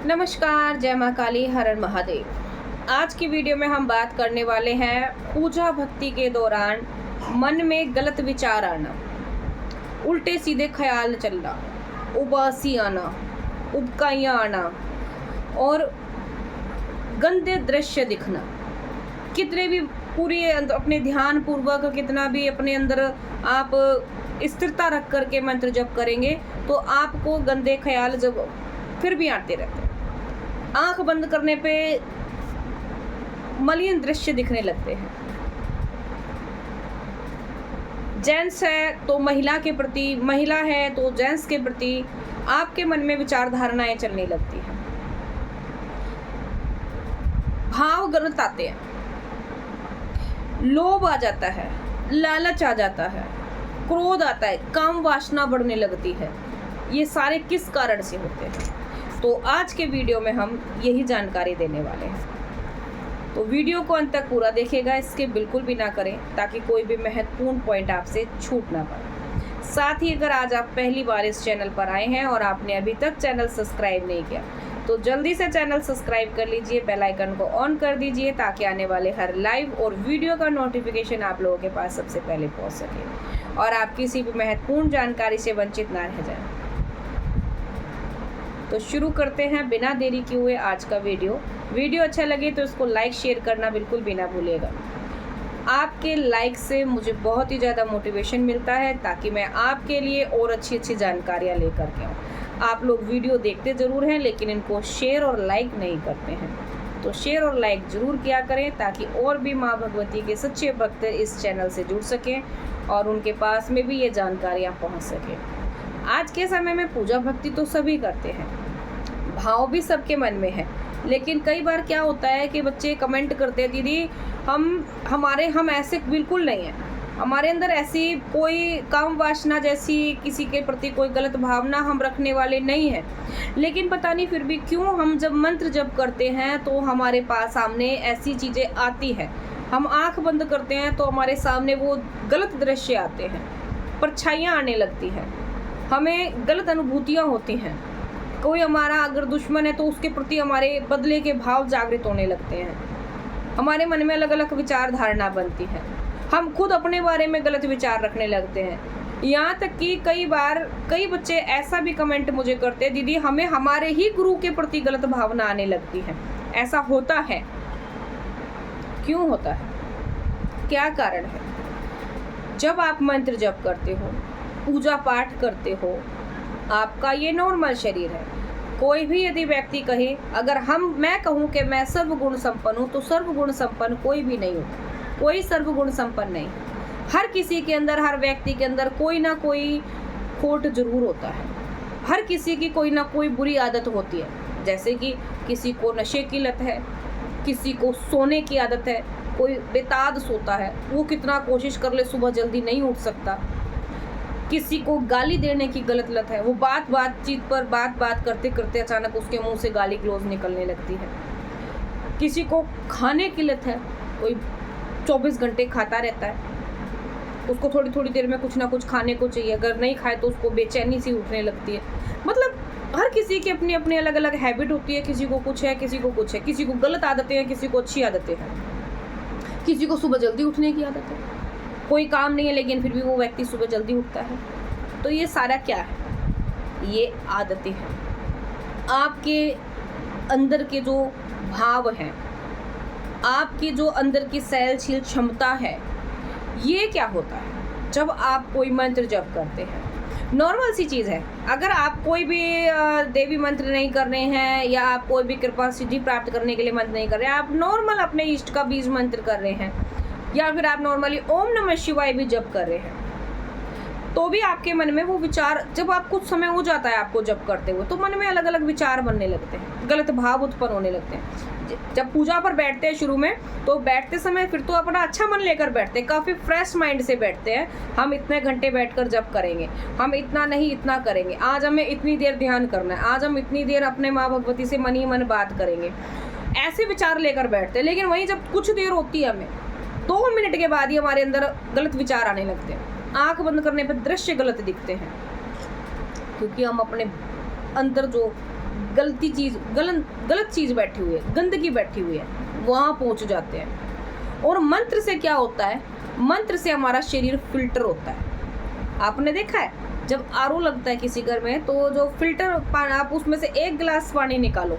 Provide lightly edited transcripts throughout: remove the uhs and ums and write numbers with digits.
नमस्कार, जय माँ काली, हर हर महादेव। आज की वीडियो में हम बात करने वाले हैं पूजा भक्ति के दौरान मन में गलत विचार आना, उल्टे सीधे ख्याल चलना, उबासी आना, उबकाइयाँ आना और गंदे दृश्य दिखना। कितने भी पूरी अपने ध्यान पूर्वक कितना भी अपने अंदर आप स्थिरता रख करके मंत्र जप करेंगे तो आपको गंदे ख्याल जब फिर भी आते रहते हैं। आंख बंद करने पे मलिन दृश्य दिखने लगते हैं। जेंट्स है तो महिला के प्रति, महिला है तो जेंट्स के प्रति आपके मन में विचार धारणाएं चलने लगती हैं। भाव गलत आते हैं, लोभ आ जाता है, लालच आ जाता है, क्रोध आता है, काम वासना बढ़ने लगती है। ये सारे किस कारण से होते हैं? तो आज के वीडियो में हम यही जानकारी देने वाले हैं। तो वीडियो को अंत तक पूरा देखिएगा, इसके बिल्कुल भी ना करें ताकि कोई भी महत्वपूर्ण पॉइंट आपसे छूट ना पाए। साथ ही अगर आज आप पहली बार इस चैनल पर आए हैं और आपने अभी तक चैनल सब्सक्राइब नहीं किया तो जल्दी से चैनल सब्सक्राइब कर लीजिए, बेल आइकन को ऑन कर दीजिए ताकि आने वाले हर लाइव और वीडियो का नोटिफिकेशन आप लोगों के पास सबसे पहले पहुंच सके और आप किसी भी महत्वपूर्ण जानकारी से वंचित ना रह जाए। तो शुरू करते हैं बिना देरी किए हुए आज का वीडियो अच्छा लगे तो इसको लाइक शेयर करना बिल्कुल भी ना भूलिएगा। आपके लाइक से मुझे बहुत ही ज़्यादा मोटिवेशन मिलता है ताकि मैं आपके लिए और अच्छी अच्छी जानकारियाँ लेकर के आऊँ। आप लोग वीडियो देखते ज़रूर हैं लेकिन इनको शेयर और लाइक नहीं करते हैं, तो शेयर और लाइक ज़रूर किया करें ताकि और भी माँ भगवती के सच्चे भक्त इस चैनल से जुड़ सकें और उनके पास में भी ये जानकारियाँ पहुँच सकें। आज के समय में पूजा भक्ति तो सभी करते हैं, भाव भी सबके मन में है, लेकिन कई बार क्या होता है कि बच्चे कमेंट करते हैं दीदी हम ऐसे बिल्कुल नहीं हैं, हमारे अंदर ऐसी कोई काम वासना जैसी किसी के प्रति कोई गलत भावना हम रखने वाले नहीं हैं, लेकिन पता नहीं फिर भी क्यों हम जब मंत्र जप करते हैं तो हमारे पास सामने ऐसी चीज़ें आती हैं। हम आंख बंद करते हैं तो हमारे सामने वो गलत दृश्य आते हैं, परछाइयाँ आने लगती हैं, हमें गलत अनुभूतियाँ होती हैं। कोई हमारा अगर दुश्मन है तो उसके प्रति हमारे बदले के भाव जागृत होने लगते हैं, हमारे मन में अलग अलग विचार धारणा बनती है, हम खुद अपने बारे में गलत विचार रखने लगते हैं। यहाँ तक कि कई बार कई बच्चे ऐसा भी कमेंट मुझे करते हैं दीदी हमें हमारे ही गुरु के प्रति गलत भावना आने लगती है। ऐसा होता है, क्यों होता है, क्या कारण है? जब आप मंत्र जप करते हो, पूजा पाठ करते हो, आपका ये नॉर्मल शरीर है। कोई भी यदि व्यक्ति कहे, अगर मैं कहूँ कि मैं सर्वगुण संपन्न हूँ तो सर्वगुण संपन्न कोई भी नहीं होता, कोई सर्वगुण संपन्न नहीं। हर किसी के अंदर, हर व्यक्ति के अंदर कोई ना कोई खोट जरूर होता है, हर किसी की कोई ना कोई बुरी आदत होती है। जैसे कि किसी को नशे की लत है, किसी को सोने की आदत है, कोई बेताद सोता है, वो कितना कोशिश कर ले सुबह जल्दी नहीं उठ सकता। किसी को गाली देने की गलत लत है, वो बातचीत पर बात करते करते अचानक उसके मुंह से गाली गलौज निकलने लगती है। किसी को खाने की लत है, कोई 24 घंटे खाता रहता है, उसको थोड़ी थोड़ी देर में कुछ ना कुछ खाने को चाहिए, अगर नहीं खाए तो उसको बेचैनी सी उठने लगती है। मतलब हर किसी की अपनी अपनी अलग अलग हैबिट होती है, किसी को कुछ है, किसी को कुछ है, किसी को गलत आदतें हैं, किसी को अच्छी आदतें हैं, किसी को सुबह जल्दी उठने की आदत है, कोई काम नहीं है लेकिन फिर भी वो व्यक्ति सुबह जल्दी उठता है। तो ये सारा क्या है? ये आदतें हैं, आपके अंदर के जो भाव हैं, आपकी जो अंदर की सहनशील क्षमता है। ये क्या होता है जब आप कोई मंत्र जप करते हैं? नॉर्मल सी चीज़ है, अगर आप कोई भी देवी मंत्र नहीं कर रहे हैं या आप कोई भी कृपा सिद्धि प्राप्त करने के लिए मंत्र नहीं कर रहे हैं, आप नॉर्मल अपने इष्ट का बीज मंत्र कर रहे हैं या फिर आप नॉर्मली ओम नमः शिवाय भी जप कर रहे हैं, तो भी आपके मन में वो विचार, जब आप कुछ समय हो जाता है आपको जप करते हुए, तो मन में अलग अलग विचार बनने लगते हैं, गलत भाव उत्पन्न होने लगते हैं। जब पूजा पर बैठते हैं शुरू में, तो बैठते समय फिर तो अपना अच्छा मन लेकर बैठते हैं, काफ़ी फ्रेश माइंड से बैठते हैं। हम इतने घंटे बैठकर जप करेंगे, हम इतना नहीं इतना करेंगे, आज हमें इतनी देर ध्यान करना है, आज हम इतनी देर अपने माँ भगवती से मन ही मन बात करेंगे, ऐसे विचार लेकर बैठते हैं। लेकिन वहीं जब कुछ देर होती है, हमें 2 मिनट के बाद ही हमारे अंदर गलत विचार आने लगते हैं, आंख बंद करने पर दृश्य गलत दिखते हैं, क्योंकि हम अपने अंदर जो गलत चीज़ बैठी हुई है, गंदगी बैठी हुई है, वहाँ पहुँच जाते हैं। और मंत्र से क्या होता है, मंत्र से हमारा शरीर फिल्टर होता है। आपने देखा है जब आरओ लगता है किसी घर में, तो जो फिल्टर आप उसमें से 1 गिलास पानी निकालो,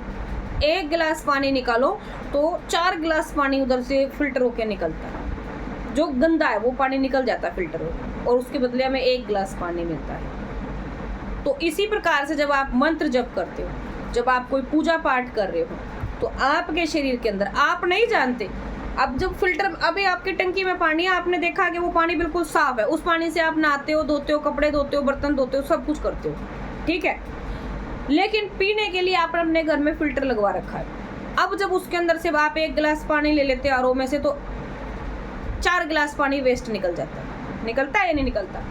1 गिलास पानी निकालो तो 4 गिलास पानी उधर से फिल्टर होकर निकलता है। जो गंदा है वो पानी निकल जाता है फिल्टर होकर, और उसके बदले हमें 1 गिलास पानी मिलता है। तो इसी प्रकार से जब आप मंत्र जप करते हो, जब आप कोई पूजा पाठ कर रहे हो, तो आपके शरीर के अंदर, आप नहीं जानते, अब जब फिल्टर, अभी आपकी टंकी में पानी है, आपने देखा कि वो पानी बिल्कुल साफ है, उस पानी से आप नहाते हो, धोते हो, कपड़े धोते हो, बर्तन धोते हो, सब कुछ करते हो, ठीक है। लेकिन पीने के लिए आपने अपने घर में फिल्टर लगवा रखा है। अब जब उसके अंदर से आप 1 गिलास पानी ले लेते हो आरओ में से, तो 4 गिलास पानी वेस्ट निकल जाता है। निकलता है या नहीं निकलता?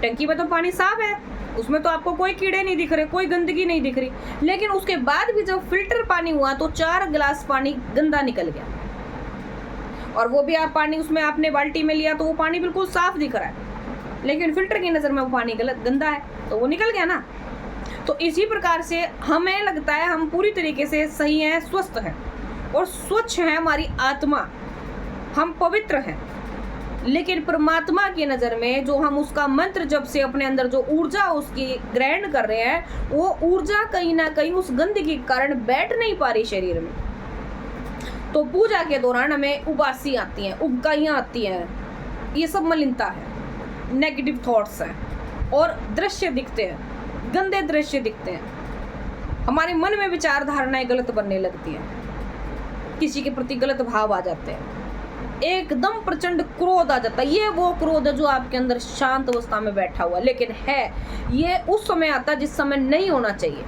टंकी में तो पानी साफ है, उसमें तो आपको कोई कीड़े नहीं दिख रहे, कोई गंदगी नहीं दिख रही, लेकिन उसके बाद भी जब फिल्टर पानी हुआ तो 4 गिलास पानी गंदा निकल गया। और वो भी आप पानी उसमें आपने बाल्टी में लिया तो वो पानी बिल्कुल साफ दिख रहा है, लेकिन फिल्टर की नज़र में वो पानी गंदा है, तो वो निकल गया ना। तो इसी प्रकार से हमें लगता है हम पूरी तरीके से सही हैं, स्वस्थ हैं और स्वच्छ है हमारी आत्मा, हम पवित्र हैं, लेकिन परमात्मा की नज़र में जो हम उसका मंत्र जब से अपने अंदर जो ऊर्जा उसकी ग्रहण कर रहे हैं, वो ऊर्जा कहीं ना कहीं उस गंदगी के कारण बैठ नहीं पा रही शरीर में। तो पूजा के दौरान हमें उबासी आती हैं, उबकाइयाँ आती हैं, ये सब मलिनता है, नेगेटिव थॉट्स हैं, और दृश्य दिखते हैं, गंदे दृश्य दिखते हैं, हमारे मन में विचार धारणाएं गलत बनने लगती हैं, किसी के प्रति गलत भाव आ जाते हैं, एकदम प्रचंड क्रोध आ जाता है। ये वो क्रोध है जो आपके अंदर शांत अवस्था में बैठा हुआ, लेकिन है ये उस समय आता है जिस समय नहीं होना चाहिए।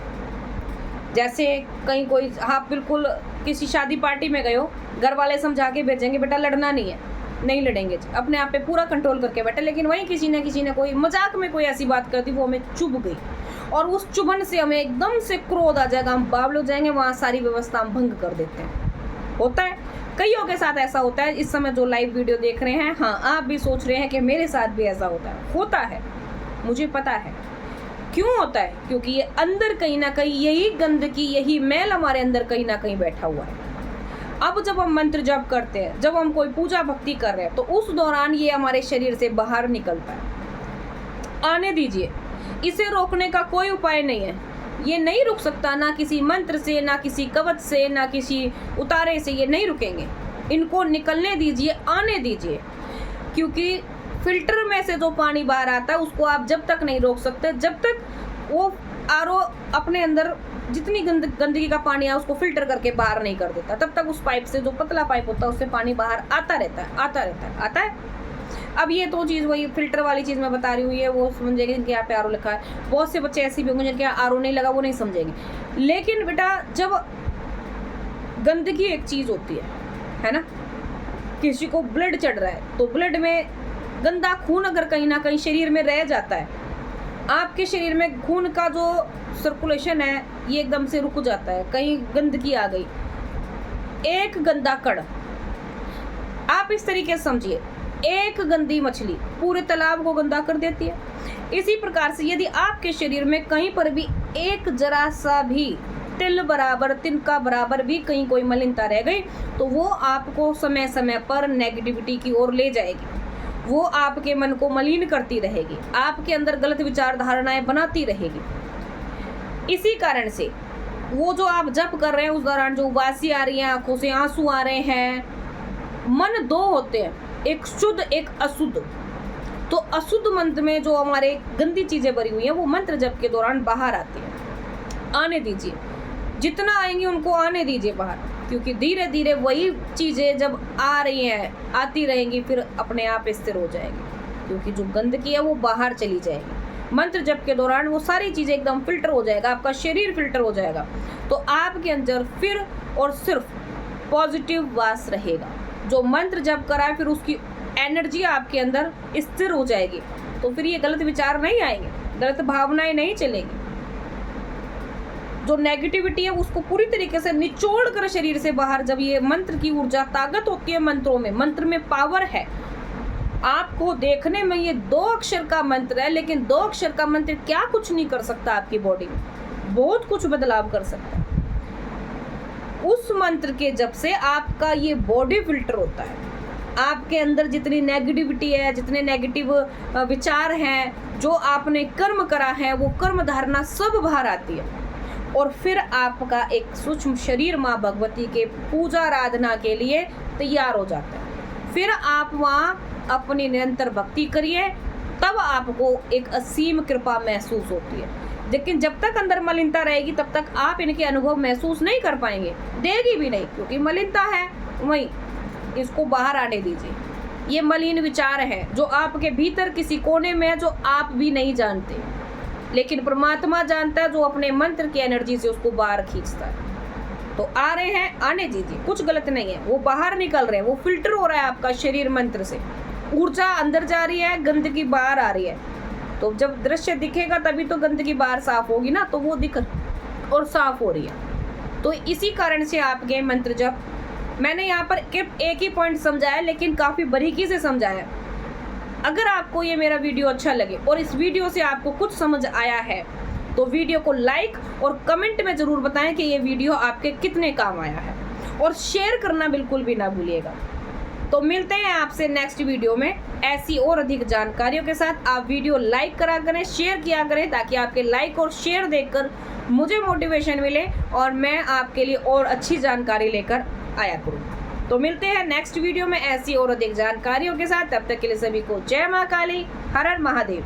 जैसे कहीं कोई, आप बिल्कुल किसी शादी पार्टी में गए हो, घर वाले समझा के भेजेंगे बेटा लड़ना नहीं है, नहीं लड़ेंगे, अपने आप पे पूरा कंट्रोल करके बैठे, लेकिन वहीं किसी ने कोई मजाक में कोई ऐसी बात कर दी, वो हमें चुभ गई, और उस चुभन से हमें एकदम से क्रोध आ जाएगा, हम बावल हो जाएंगे, वहाँ सारी व्यवस्था हम भंग कर देते हैं। होता है, कईयों के साथ ऐसा होता है। इस समय जो लाइव वीडियो देख रहे हैं, हाँ आप भी सोच रहे हैं कि मेरे साथ भी ऐसा होता है, मुझे पता है क्यों होता है, क्योंकि ये अंदर कहीं ना कहीं यही गंदगी, यही मैल हमारे अंदर कहीं ना कहीं बैठा हुआ है। अब जब हम मंत्र जप करते हैं, जब हम कोई पूजा भक्ति कर रहे हैं, तो उस दौरान ये हमारे शरीर से बाहर निकलता है। आने दीजिए, इसे रोकने का कोई उपाय नहीं है, ये नहीं रुक सकता, ना किसी मंत्र से, ना किसी कवच से, ना किसी उतारे से, ये नहीं रुकेंगे। इनको निकलने दीजिए, आने दीजिए, क्योंकि फिल्टर में से जो पानी बाहर आता है उसको आप जब तक नहीं रोक सकते, जब तक वो आरओ अपने अंदर जितनी गंदगी का पानी है उसको फिल्टर करके बाहर नहीं कर देता, तब तक उस पाइप से, जो पतला पाइप होता है, उससे पानी बाहर आता रहता है। अब ये तो चीज़ वही फिल्टर वाली चीज़ मैं बता रही हूँ, ये वो समझेंगे जिनके यहाँ पे आरओ लिखा है। बहुत से बच्चे ऐसे भी होंगे जिनके यहाँ आरओ नहीं लगा, वो नहीं समझेंगे। लेकिन बेटा जब गंदगी एक चीज़ होती है ना, किसी को ब्लड चढ़ रहा है, तो ब्लड में गंदा खून अगर कहीं ना कहीं शरीर में रह जाता है, आपके शरीर में खून का जो सर्कुलेशन है ये एकदम से रुक जाता है, कहीं गंदगी आ गई, एक गंदा कण, आप इस तरीके से समझिए, एक गंदी मछली पूरे तालाब को गंदा कर देती है। इसी प्रकार से यदि आपके शरीर में कहीं पर भी एक जरा सा भी तिल बराबर, तिनका बराबर भी कहीं कोई मलिनता रह गई, तो वो आपको समय समय पर नेगेटिविटी की ओर ले जाएगी, वो आपके मन को मलिन करती रहेगी, आपके अंदर गलत विचार धारणाएं बनाती रहेगी। इसी कारण से वो जो आप जप कर रहे हैं उस दौरान जो उबासी आ रही है, आंखों से आंसू आ रहे हैं, मन दो होते हैं, एक शुद्ध एक अशुद्ध। तो अशुद्ध मंत्र में जो हमारे गंदी चीजें भरी हुई हैं वो मंत्र जप के दौरान बाहर आती हैं। आने दीजिए, जितना आएंगे उनको आने दीजिए बाहर, क्योंकि धीरे धीरे वही चीज़ें जब आ रही हैं, आती रहेंगी, फिर अपने आप स्थिर हो जाएगी, क्योंकि जो गंदगी है वो बाहर चली जाएगी। मंत्र जप के दौरान वो सारी चीज़ें एकदम फिल्टर हो जाएगा, आपका शरीर फिल्टर हो जाएगा, तो आपके अंदर फिर और सिर्फ पॉजिटिव वास रहेगा। जो मंत्र जप करा है फिर उसकी एनर्जी आपके अंदर स्थिर हो जाएगी, तो फिर ये गलत विचार नहीं आएंगे, गलत भावनाएं नहीं चलेंगी। जो नेगेटिविटी है उसको पूरी तरीके से निचोड़ कर शरीर से बाहर, जब ये मंत्र की ऊर्जा, ताकत होती है मंत्रों में, मंत्र में पावर है। आपको देखने में ये 2 अक्षर का मंत्र है, लेकिन 2 अक्षर का मंत्र क्या कुछ नहीं कर सकता आपकी बॉडी में। बहुत कुछ बदलाव कर सकता है। उस मंत्र के जप से आपका ये बॉडी फिल्टर होता है, आपके अंदर जितनी नेगेटिविटी है, जितने नेगेटिव विचार हैं, जो आपने कर्म करा है, वो कर्म धारणा सब बाहर आती है। और फिर आपका एक सूक्ष्म शरीर माँ भगवती के पूजा आराधना के लिए तैयार हो जाता है। फिर आप वहाँ अपनी निरंतर भक्ति करिए, तब आपको एक असीम कृपा महसूस होती है। लेकिन जब तक अंदर मलिनता रहेगी तब तक आप इनके अनुभव महसूस नहीं कर पाएंगे, देगी भी नहीं, क्योंकि मलिनता है वहीं। इसको बाहर आने दीजिए। ये मलिन विचार है जो आपके भीतर किसी कोने में है, जो आप भी नहीं जानते, लेकिन परमात्मा जानता है, जो अपने मंत्र की एनर्जी से उसको बाहर खींचता है। तो आ रहे हैं, आने दीजिए, कुछ गलत नहीं है, वो बाहर निकल रहे हैं, वो फिल्टर हो रहा है आपका शरीर मंत्र से। ऊर्जा अंदर जा रही है, गंदगी बाहर आ रही है। तो जब दृश्य दिखेगा तभी तो गंदगी बाहर साफ होगी ना, तो वो दिख और साफ हो रही है। तो इसी कारण से आपके मंत्र जब मैंने यहाँ पर एक ही पॉइंट समझाया, लेकिन काफ़ी बारीकी से समझाया। अगर आपको ये मेरा वीडियो अच्छा लगे और इस वीडियो से आपको कुछ समझ आया है, तो वीडियो को लाइक और कमेंट में ज़रूर बताएं कि ये वीडियो आपके कितने काम आया है, और शेयर करना बिल्कुल भी ना भूलिएगा। तो मिलते हैं आपसे नेक्स्ट वीडियो में ऐसी और अधिक जानकारियों के साथ। आप वीडियो लाइक करा करें, शेयर किया करें, ताकि आपके लाइक और शेयर देखकर मुझे मोटिवेशन मिले और मैं आपके लिए और अच्छी जानकारी लेकर आया करूँ। तो मिलते हैं नेक्स्ट वीडियो में ऐसी और अधिक जानकारियों के साथ। तब तक के लिए सभी को जय माँ काली, हर हर महादेव।